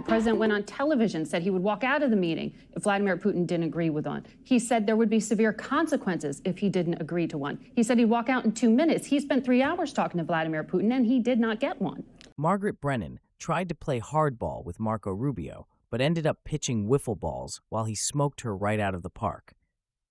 president went on television, said he would walk out of the meeting if Vladimir Putin didn't agree with one. He said there would be severe consequences if he didn't agree to one. He said he'd walk out in 2 minutes. He spent 3 hours talking to Vladimir Putin, and he did not get one. Margaret Brennan tried to play hardball with Marco Rubio, but ended up pitching wiffle balls while he smoked her right out of the park.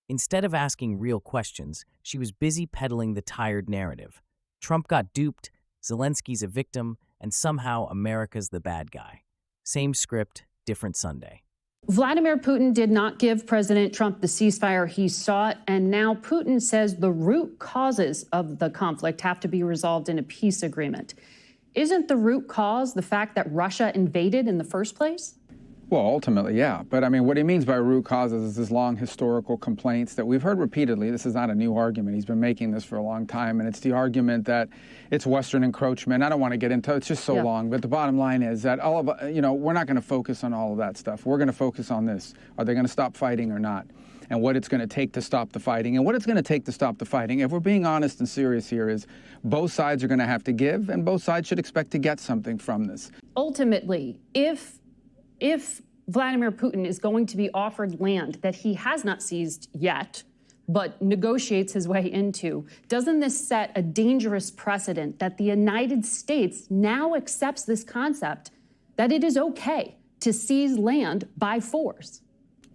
Instead of asking real questions, she was busy peddling the tired narrative. Trump got duped, Zelensky's a victim, and somehow America's the bad guy. Same script, different Sunday. Vladimir Putin did not give President Trump the ceasefire he sought, and now Putin says the root causes of the conflict have to be resolved in a peace agreement. Isn't the root cause the fact that Russia invaded in the first place? Well, ultimately, yeah. But I mean, what he means by root causes is his long historical complaints that we've heard repeatedly. This is not a new argument. He's been making this for a long time. And it's the argument that it's Western encroachment. I don't want to get into it. It's just so long. But the bottom line is that all of, we're not going to focus on all of that stuff. We're going to focus on this. Are they going to stop fighting or not? And what it's going to take to stop the fighting. And what it's going to take to stop the fighting, if we're being honest and serious here, is both sides are going to have to give, and both sides should expect to get something from this. Ultimately, if Vladimir Putin is going to be offered land that he has not seized yet, but negotiates his way into, doesn't this set a dangerous precedent that the United States now accepts this concept that it is okay to seize land by force?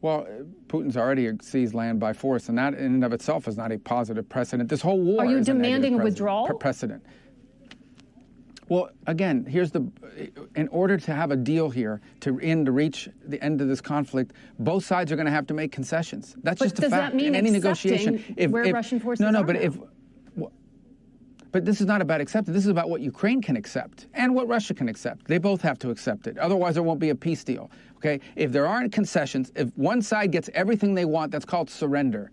Well, Putin's already seized land by force, and that in and of itself is not a positive precedent. This whole war is a negative precedent. Are you demanding a withdrawal? Precedent. Well, again, in order to have a deal here, to reach the end of this conflict, both sides are going to have to make concessions. That's just a fact. Does that mean in any negotiation, where Russian forces are? But this is not about acceptance. This is about what Ukraine can accept and what Russia can accept. They both have to accept it. Otherwise, there won't be a peace deal. Okay? If there aren't concessions, if one side gets everything they want, that's called surrender.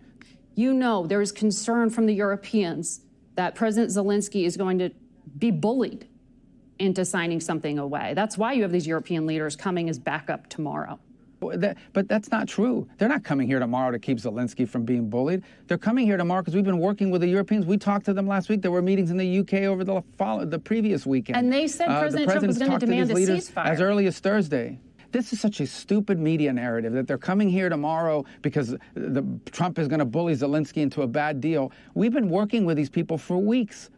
You know, there is concern from the Europeans that President Zelensky is going to be bullied into signing something away. That's why you have these European leaders coming as backup tomorrow. But that's not true. They're not coming here tomorrow to keep Zelensky from being bullied. They're coming here tomorrow because we've been working with the Europeans. We talked to them last week. There were meetings in the UK over the previous weekend. And they said President Trump was going to demand a ceasefire. As early as Thursday. This is such a stupid media narrative that they're coming here tomorrow because Trump is going to bully Zelensky into a bad deal. We've been working with these people for weeks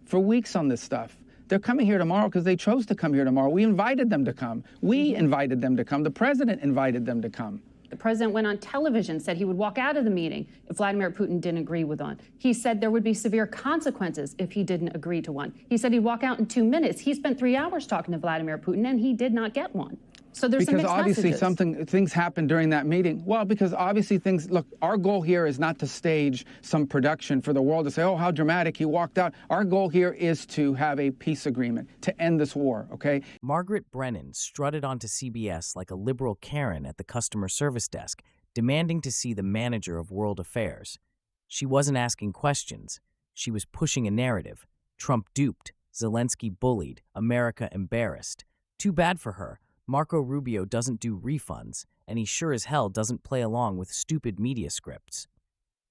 on this stuff. They're coming here tomorrow because they chose to come here tomorrow. We invited them to come. We invited them to come. The president invited them to come. The president went on television, said he would walk out of the meeting if Vladimir Putin didn't agree with one. He said there would be severe consequences if he didn't agree to one. He said he'd walk out in 2 minutes. He spent 3 hours talking to Vladimir Putin, and he did not get one. So there's some mixed messages. Because obviously things happened during that meeting. Well, because obviously look, our goal here is not to stage some production for the world to say, oh, how dramatic, he walked out. Our goal here is to have a peace agreement, to end this war, okay? Margaret Brennan strutted onto CBS like a liberal Karen at the customer service desk, demanding to see the manager of world affairs. She wasn't asking questions. She was pushing a narrative. Trump duped, Zelensky bullied, America embarrassed. Too bad for her. Marco Rubio doesn't do refunds, and he sure as hell doesn't play along with stupid media scripts.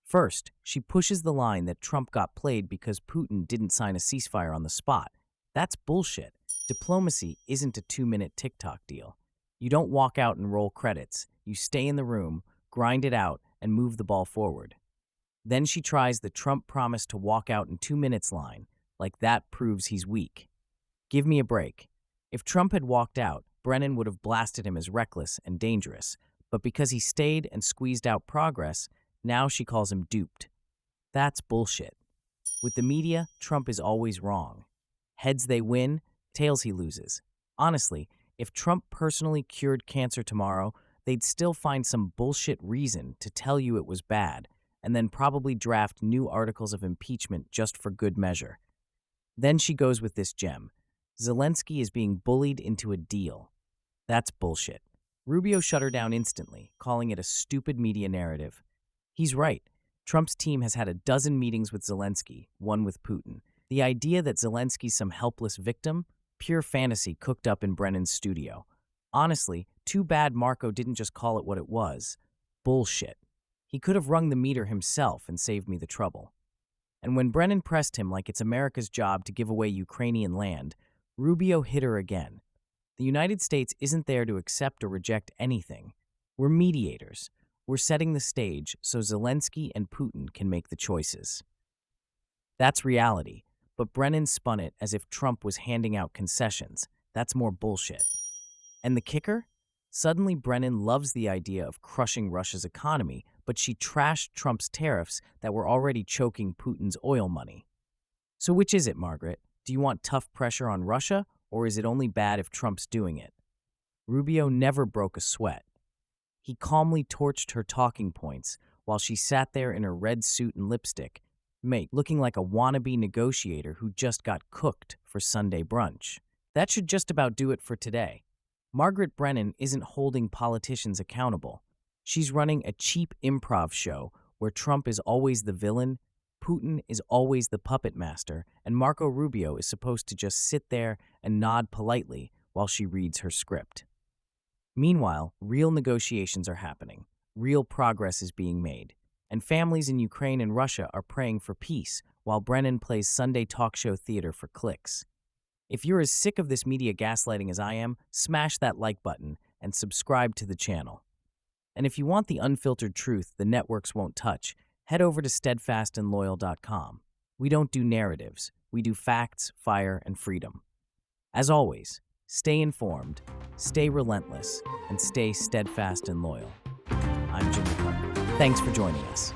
First, she pushes the line that Trump got played because Putin didn't sign a ceasefire on the spot. That's bullshit. Diplomacy isn't a 2-minute TikTok deal. You don't walk out and roll credits. You stay in the room, grind it out, and move the ball forward. Then she tries the Trump promise to walk out in 2 minutes line, like that proves he's weak. Give me a break. If Trump had walked out, Brennan would have blasted him as reckless and dangerous, but because he stayed and squeezed out progress, now she calls him duped. That's bullshit. With the media, Trump is always wrong. Heads they win, tails he loses. Honestly, if Trump personally cured cancer tomorrow, they'd still find some bullshit reason to tell you it was bad, and then probably draft new articles of impeachment just for good measure. Then she goes with this gem. Zelensky is being bullied into a deal. That's bullshit. Rubio shut her down instantly, calling it a stupid media narrative. He's right. Trump's team has had a dozen meetings with Zelensky, one with Putin. The idea that Zelensky's some helpless victim? Pure fantasy cooked up in Brennan's studio. Honestly, too bad Marco didn't just call it what it was. Bullshit. He could have rung the meter himself and saved me the trouble. And when Brennan pressed him like it's America's job to give away Ukrainian land, Rubio hit her again. The United States isn't there to accept or reject anything. We're mediators. We're setting the stage so Zelensky and Putin can make the choices. That's reality, but Brennan spun it as if Trump was handing out concessions. That's more bullshit. And the kicker? Suddenly, Brennan loves the idea of crushing Russia's economy, but she trashed Trump's tariffs that were already choking Putin's oil money. So which is it, Margaret? Do you want tough pressure on Russia, or is it only bad if Trump's doing it? Rubio never broke a sweat. He calmly torched her talking points while she sat there in her red suit and lipstick, looking like a wannabe negotiator who just got cooked for Sunday brunch. That should just about do it for today. Margaret Brennan isn't holding politicians accountable. She's running a cheap improv show where Trump is always the villain, Putin is always the puppet master, and Marco Rubio is supposed to just sit there and nod politely while she reads her script. Meanwhile, real negotiations are happening, real progress is being made, and families in Ukraine and Russia are praying for peace while Brennan plays Sunday talk show theater for clicks. If you're as sick of this media gaslighting as I am, smash that like button and subscribe to the channel. And if you want the unfiltered truth the networks won't touch, head over to steadfastandloyal.com. We don't do narratives, we do facts, fire, and freedom. As always, stay informed, stay relentless, and stay steadfast and loyal. I'm Jim McCartney. Thanks for joining us.